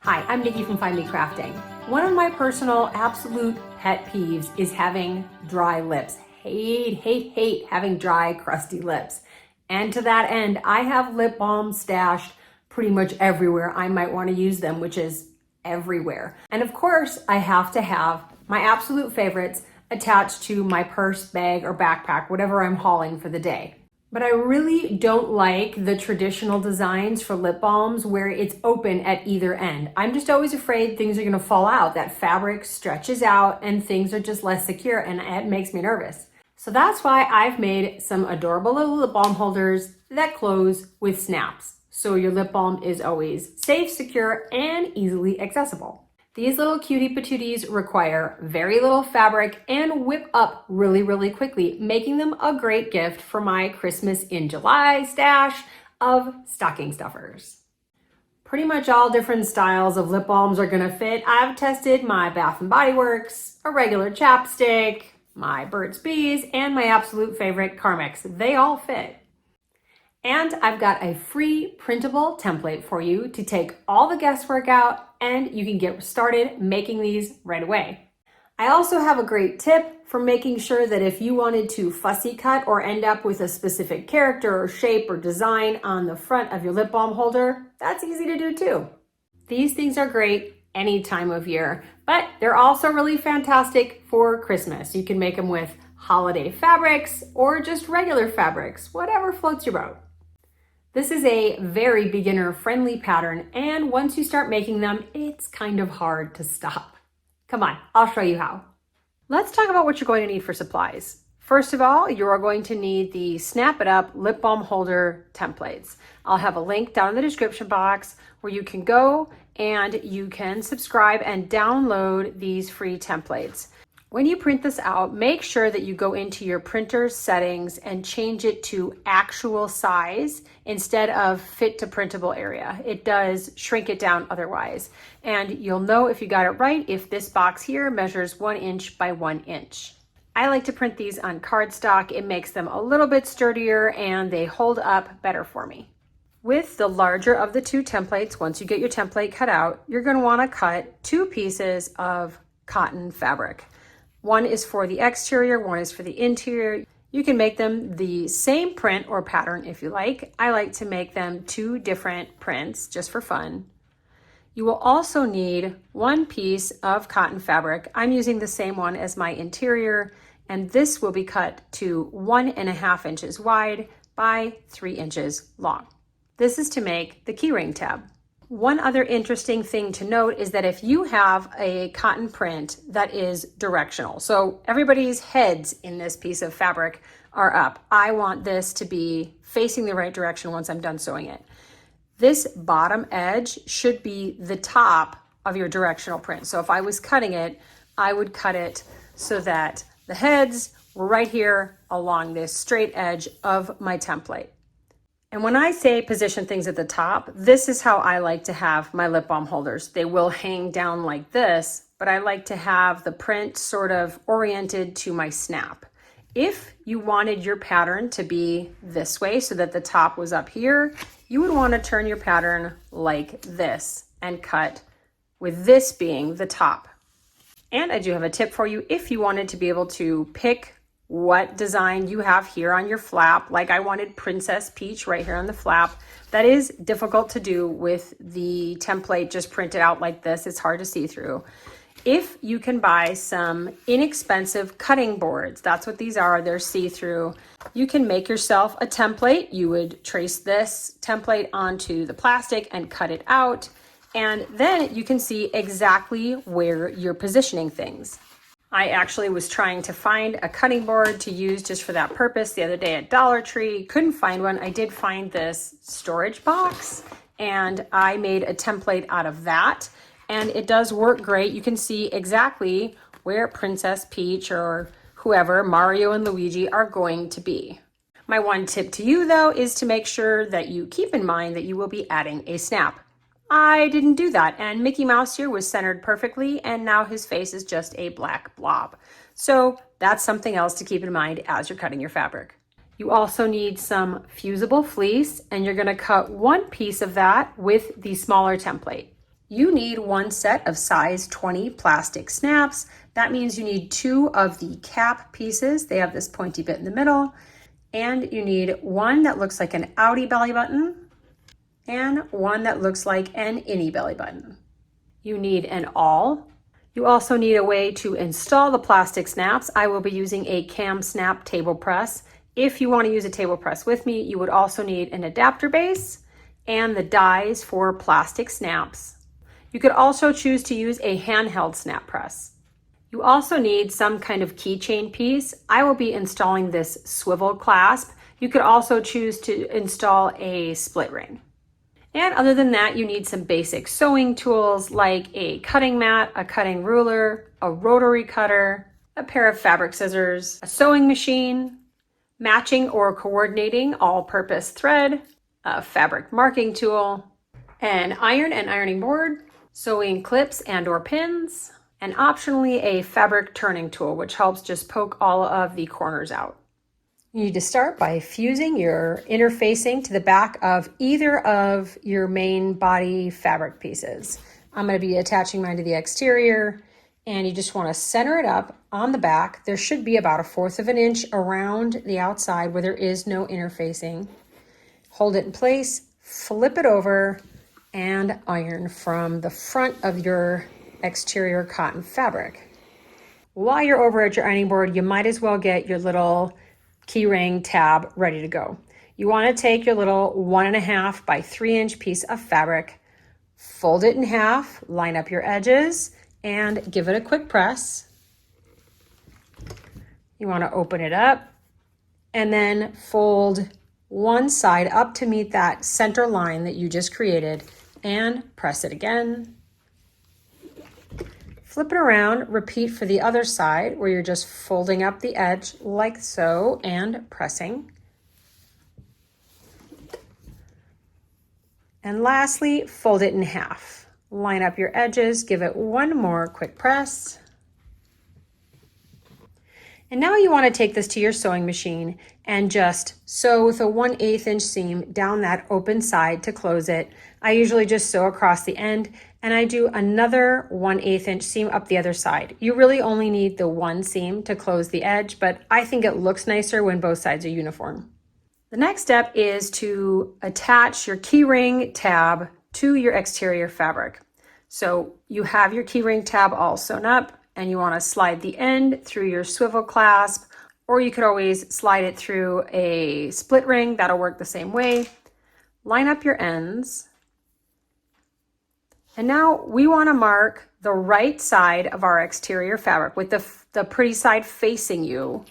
Hi, I'm Nikki from Find Me Crafting. One of my personal absolute pet peeves is having dry lips. Hate having dry, crusty lips. And to that end, I have lip balm stashed pretty much everywhere I might want to use them, which is everywhere. And of course, I have to have my absolute favorites attached to my purse, bag, or backpack, whatever I'm hauling for the day. But I really don't like the traditional designs for lip balms where it's open at either end. I'm just always afraid things are gonna fall out. That fabric stretches out and things are just less secure, and it makes me nervous. So that's why I've made some adorable little lip balm holders that close with snaps. So your lip balm is always safe, secure, and easily accessible. These little cutie patooties require very little fabric and whip up really quickly, making them a great gift for my Christmas in July stash of stocking stuffers. Pretty much all different styles of lip balms are gonna fit. I've tested my Bath & Body Works, a regular Chapstick, my Burt's Bees, and my absolute favorite Carmex. They all fit. And I've got a free printable template for you to take all the guesswork out, and you can get started making these right away. I also have a great tip for making sure that if you wanted to fussy cut or end up with a specific character or shape or design on the front of your lip balm holder, that's easy to do too. These things are great any time of year, but they're also really fantastic for Christmas. You can make them with holiday fabrics or just regular fabrics, whatever floats your boat. This is a very beginner-friendly pattern, and once you start making them, it's kind of hard to stop. Come on, I'll show you how. Let's talk about what you're going to need for supplies. First of all, you are going to need the Snap It Up lip balm holder templates. I'll have a link down in the description box where you can go and you can subscribe and download these free templates. When you print this out, make sure that you go into your printer settings and change it to actual size instead of fit to printable area. It does shrink it down otherwise. And you'll know if you got it right if this box here measures 1 inch by 1 inch. I like to print these on cardstock. It makes them a little bit sturdier and they hold up better for me. With the larger of the two templates, once you get your template cut out, you're going to want to cut 2 pieces of cotton fabric. One is for the exterior, one is for the interior. You can make them the same print or pattern if you like. I like to make them 2 different prints just for fun. You will also need 1 piece of cotton fabric. I'm using the same one as my interior, and this will be cut to 1.5 inches wide by 3 inches long. This is to make the keyring tab. One other interesting thing to note is that if you have a cotton print that is directional, so everybody's heads in this piece of fabric are up. I want this to be facing the right direction once I'm done sewing it. This bottom edge should be the top of your directional print. So if I was cutting it, I would cut it so that the heads were right here along this straight edge of my template. And when I say position things at the top, this is how I like to have my lip balm holders. They will hang down like this, but I like to have the print sort of oriented to my snap. If you wanted your pattern to be this way so that the top was up here, you would want to turn your pattern like this and cut with this being the top. And I do have a tip for you if you wanted to be able to pick what design you have here on your flap. Like I wanted Princess Peach right here on the flap. That is difficult to do with the template just printed out like this. It's hard to see through. If you can buy some inexpensive cutting boards, that's what these are, they're see-through. You can make yourself a template. You would trace this template onto the plastic and cut it out. And then you can see exactly where you're positioning things. I actually was trying to find a cutting board to use just for that purpose the other day at Dollar Tree. Couldn't find one. I did find this storage box and I made a template out of that. And it does work great. You can see exactly where Princess Peach or whoever, Mario and Luigi, are going to be. My one tip to you though is to make sure that you keep in mind that you will be adding a snap. I didn't do that, and Mickey Mouse here was centered perfectly, and now his face is just a black blob. So that's something else to keep in mind as you're cutting your fabric. You also need some fusible fleece, and you're going to cut 1 piece of that with the smaller template. You need 1 set of size 20 plastic snaps. That means you need 2 of the cap pieces. They have this pointy bit in the middle. And you need 1 that looks like an outie belly button and 1 that looks like an innie belly button. You need an awl. You also need a way to install the plastic snaps. I will be using a cam snap table press. If you want to use a table press with me, you would also need an adapter base and the dies for plastic snaps. You could also choose to use a handheld snap press. You also need some kind of keychain piece. I will be installing this swivel clasp. You could also choose to install a split ring. And other than that, you need some basic sewing tools like a cutting mat, a cutting ruler, a rotary cutter, a pair of fabric scissors, a sewing machine, matching or coordinating all-purpose thread, a fabric marking tool, an iron and ironing board, sewing clips and or pins, and optionally a fabric turning tool, which helps just poke all of the corners out. You need to start by fusing your interfacing to the back of either of your main body fabric pieces. I'm going to be attaching mine to the exterior, and you just want to center it up on the back. There should be about 1/4 of an inch around the outside where there is no interfacing. Hold it in place, flip it over, and iron from the front of your exterior cotton fabric. While you're over at your ironing board, you might as well get your little Keyring tab ready to go. You want to take your little 1.5 by 3 inch piece of fabric, fold it in half, line up your edges, and give it a quick press. You want to open it up and then fold one side up to meet that center line that you just created and press it again. Flip it around, repeat for the other side where you're just folding up the edge like so and pressing. And lastly, fold it in half. Line up your edges, give it one more quick press. And now you want to take this to your sewing machine and just sew with a 1/8 inch seam down that open side to close it. I usually just sew across the end, and I do another 1/8 inch seam up the other side. You really only need the 1 seam to close the edge, but I think it looks nicer when both sides are uniform. The next step is to attach your keyring tab to your exterior fabric. So you have your keyring tab all sewn up, and you want to slide the end through your swivel clasp, or you could always slide it through a split ring. That'll work the same way. Line up your ends. And now we want to mark the right side of our exterior fabric with the pretty side facing you.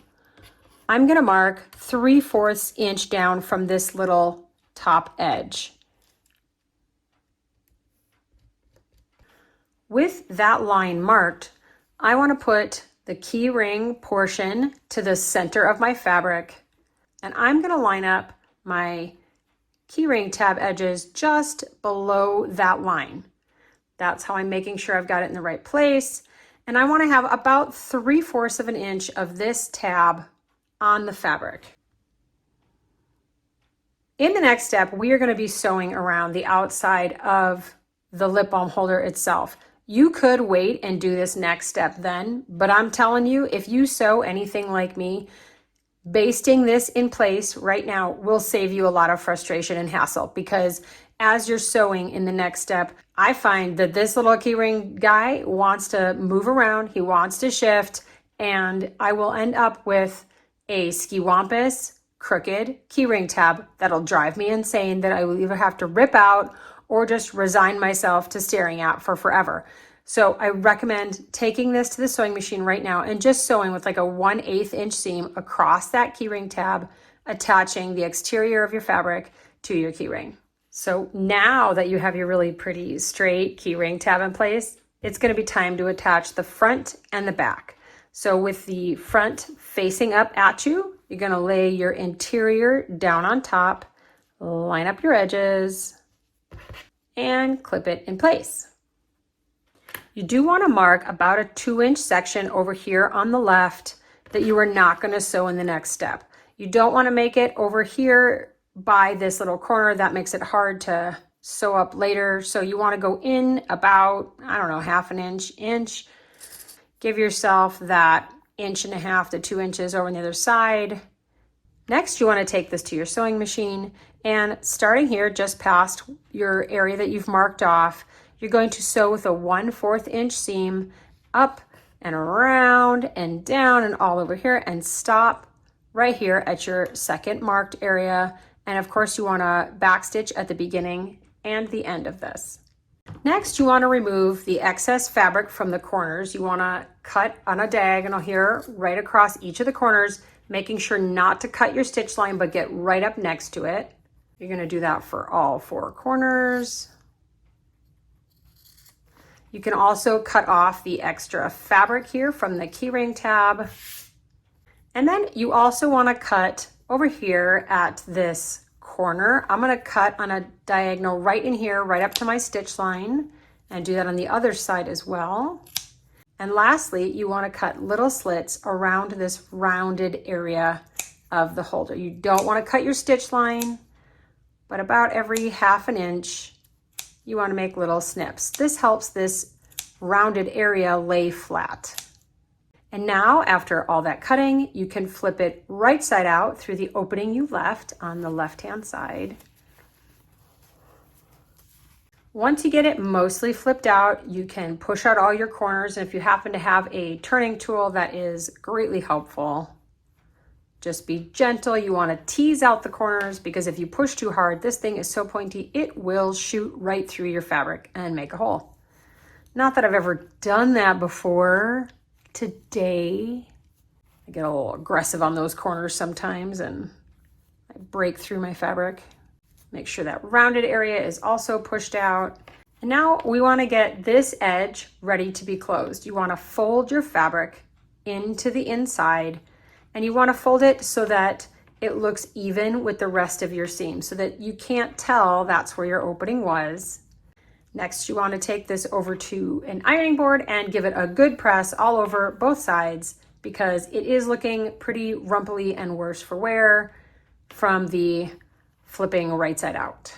I'm going to mark 3/4 inch down from this little top edge. With that line marked, I want to put the keyring portion to the center of my fabric, and I'm going to line up my keyring tab edges just below that line. That's how I'm making sure I've got it in the right place. And I want to have about 3/4 of an inch of this tab on the fabric. In the next step, we are going to be sewing around the outside of the lip balm holder itself. You could wait and do this next step then, but I'm telling you, if you sew anything like me, basting this in place right now will save you a lot of frustration and hassle, because as you're sewing in the next step, I find that this little keyring guy wants to move around, he wants to shift, and I will end up with a skiwampus, crooked keyring tab that'll drive me insane, that I will either have to rip out or just resign myself to staring at for forever. So I recommend taking this to the sewing machine right now and just sewing with like a 1/8 inch seam across that keyring tab, attaching the exterior of your fabric to your keyring. So now that you have your really pretty straight keyring tab in place, it's going to be time to attach the front and the back. So with the front facing up at you, you're going to lay your interior down on top, line up your edges, and clip it in place. You do want to mark about a 2-inch section over here on the left that you are not going to sew in the next step. You don't want to make it over here by this little corner. That makes it hard to sew up later. So you want to go in about, I don't know, half an inch. Give yourself that 1.5 to 2 inches over on the other side. Next, you want to take this to your sewing machine, and starting here just past your area that you've marked off, you're going to sew with a 1/4 inch seam up and around and down and all over here, and stop right here at your second marked area. And of course, you want to backstitch at the beginning and the end of this. Next, you want to remove the excess fabric from the corners. You want to cut on a diagonal here, right across each of the corners, making sure not to cut your stitch line, but get right up next to it. You're going to do that for all 4 corners. You can also cut off the extra fabric here from the keyring tab. And then you also want to cut over here at this corner. I'm going to cut on a diagonal right in here, right up to my stitch line, and do that on the other side as well. And lastly, you want to cut little slits around this rounded area of the holder. You don't want to cut your stitch line, but about every 1/2 inch, you want to make little snips. This helps this rounded area lay flat. And now, after all that cutting, you can flip it right side out through the opening you left on the left-hand side. Once you get it mostly flipped out, you can push out all your corners. And if you happen to have a turning tool, that is greatly helpful. Just be gentle. You want to tease out the corners, because if you push too hard, this thing is so pointy, it will shoot right through your fabric and make a hole. Not that I've ever done that before. Today, I get a little aggressive on those corners sometimes and I break through my fabric. Make sure that rounded area is also pushed out. And now we want to get this edge ready to be closed. You want to fold your fabric into the inside, and you want to fold it so that it looks even with the rest of your seam, so that you can't tell that's where your opening was. Next, you want to take this over to an ironing board and give it a good press all over both sides, because it is looking pretty rumply and worse for wear from the flipping right side out.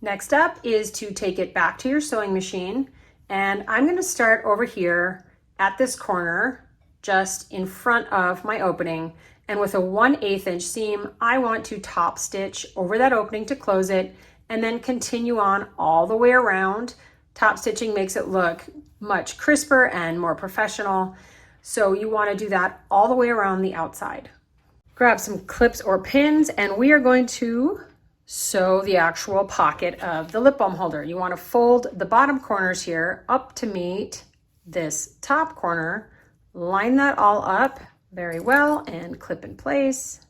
Next up is to take it back to your sewing machine, and I'm going to start over here at this corner just in front of my opening, and with a 1/8 inch seam, I want to top stitch over that opening to close it, and then continue on all the way around. Top stitching makes it look much crisper and more professional. So you want to do that all the way around the outside. Grab some clips or pins, and we are going to sew the actual pocket of the lip balm holder. You want to fold the bottom corners here up to meet this top corner. Line that all up very well and clip in place.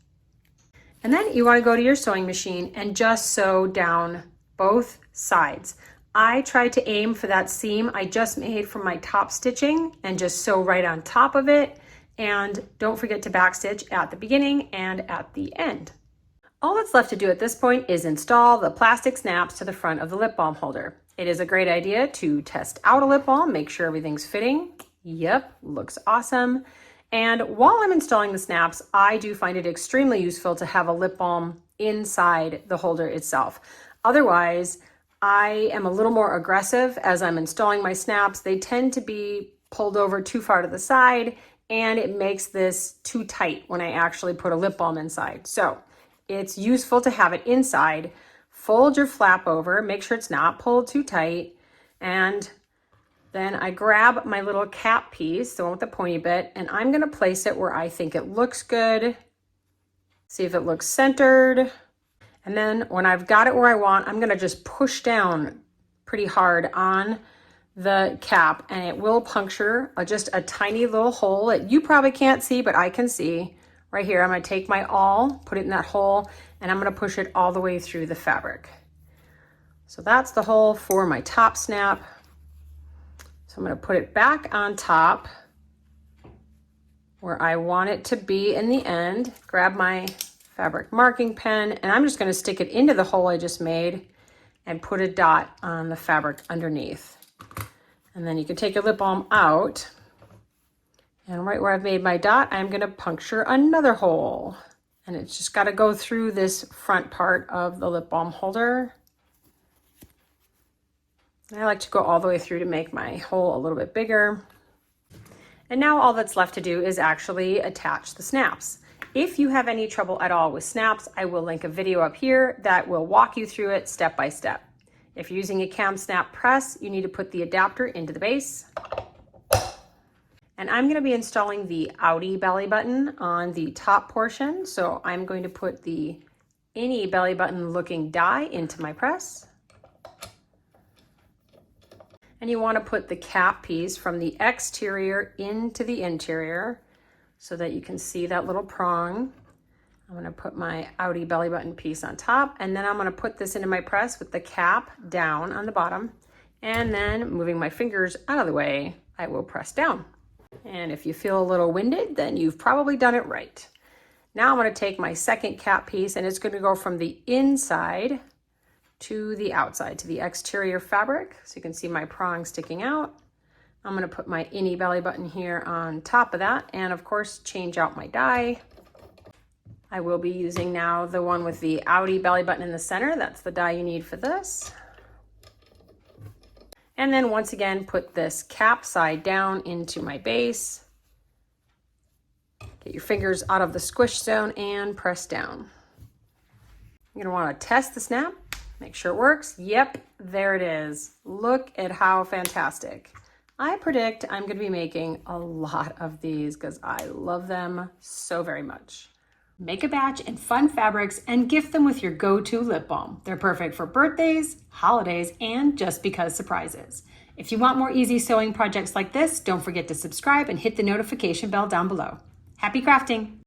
And then you want to go to your sewing machine and just sew down both sides. I try to aim for that seam I just made from my top stitching and just sew right on top of it. And don't forget to backstitch at the beginning and at the end. All that's left to do at this point is install the plastic snaps to the front of the lip balm holder. It is a great idea to test out a lip balm, make sure everything's fitting. Yep, looks awesome. And while I'm installing the snaps, I do find it extremely useful to have a lip balm inside the holder itself. Otherwise, I am a little more aggressive as I'm installing my snaps. They tend to be pulled over too far to the side, and it makes this too tight when I actually put a lip balm inside. So it's useful to have it inside. Fold your flap over, make sure it's not pulled too tight, and then I grab my little cap piece, the one with the pointy bit, and I'm going to place it where I think it looks good. See if it looks centered. And then when I've got it where I want, I'm going to just push down pretty hard on the cap, and it will puncture just a tiny little hole that you probably can't see, but I can see. Right here, I'm going to take my awl, put it in that hole, and I'm going to push it all the way through the fabric. So that's the hole for my top snap. So I'm going to put it back on top where I want it to be in the end. Grab my fabric marking pen, and I'm just going to stick it into the hole I just made and put a dot on the fabric underneath. And then you can take your lip balm out, and right where I've made my dot, I'm going to puncture another hole. And it's just got to go through this front part of the lip balm holder. I like to go all the way through to make my hole a little bit bigger. And now all that's left to do is actually attach the snaps. If you have any trouble at all with snaps, I will link a video up here that will walk you through it step by step. If you're using a cam snap press, you need to put the adapter into the base. And I'm going to be installing the outie belly button on the top portion. So I'm going to put the innie belly button looking die into my press. And you want to put the cap piece from the exterior into the interior so that you can see that little prong. I'm going to put my outie belly button piece on top, and then I'm going to put this into my press with the cap down on the bottom. And then moving my fingers out of the way, I will press down. And if you feel a little winded, then you've probably done it right. Now I'm going to take my second cap piece, and it's going to go from the inside to the outside, to the exterior fabric. So you can see my prong sticking out. I'm going to put my innie belly button here on top of that, and of course change out my die. I will be using now the one with the outie belly button in the center. That's the die you need for this. And then once again, put this cap side down into my base. Get your fingers out of the squish zone and press down. You're gonna wanna test the snap, make sure it works. Yep, there it is. Look at how fantastic. I predict I'm gonna be making a lot of these because I love them so very much. Make a batch in fun fabrics and gift them with your go-to lip balm. They're perfect for birthdays, holidays, and just because surprises. If you want more easy sewing projects like this, don't forget to subscribe and hit the notification bell down below. Happy crafting!